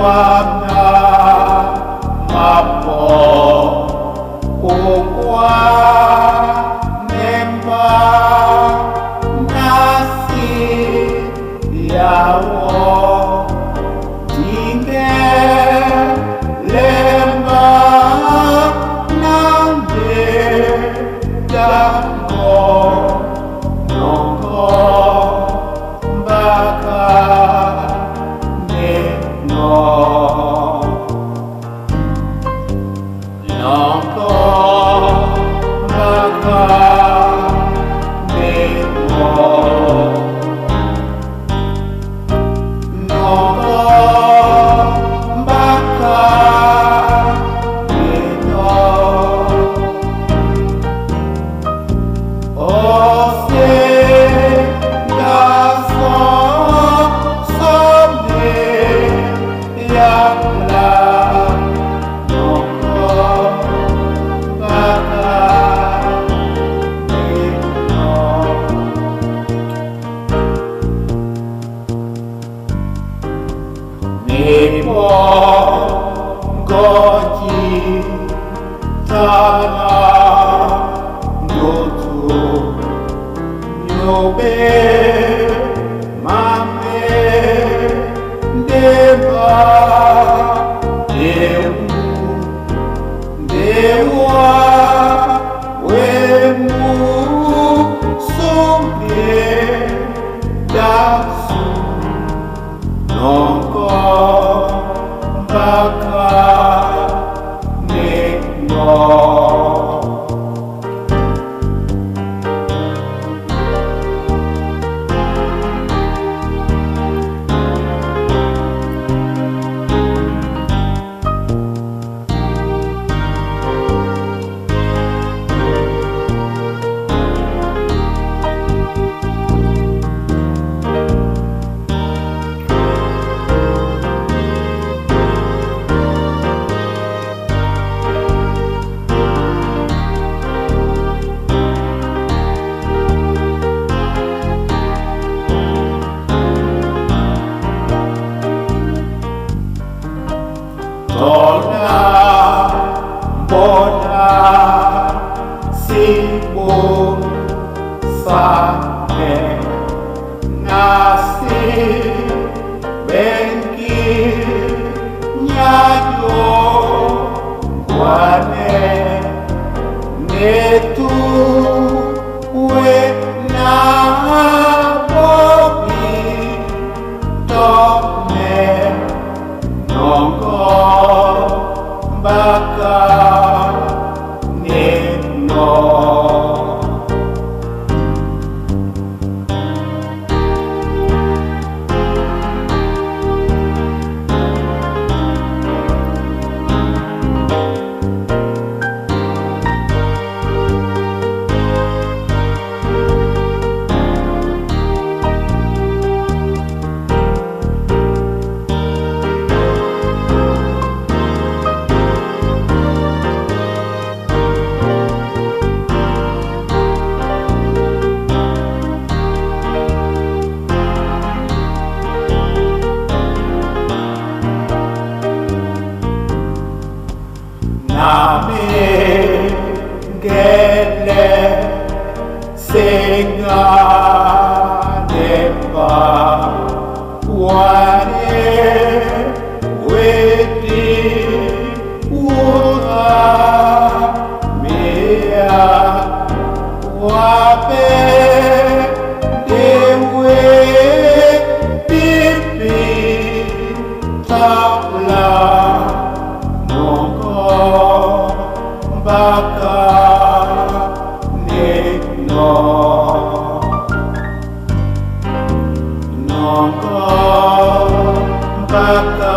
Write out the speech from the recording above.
wana mapo ukwa nemba nasi yawo dinge lemba nande jango nongo mbaka neno nongo mbaka neno nongo mbaka neno ose ngaso some yakla nongo mbaka neno Nemo goji tana nyotu nyobe mame deba dewa wemu sombe dasu nongo mbaka neno Bona sibo sane nasi benki nyayo wane netu we na bobi tome nongo mbaka neno Name gele senga nepa wane wedi ura mea wape dewe pipi tabla mbaka neno nongo mbaka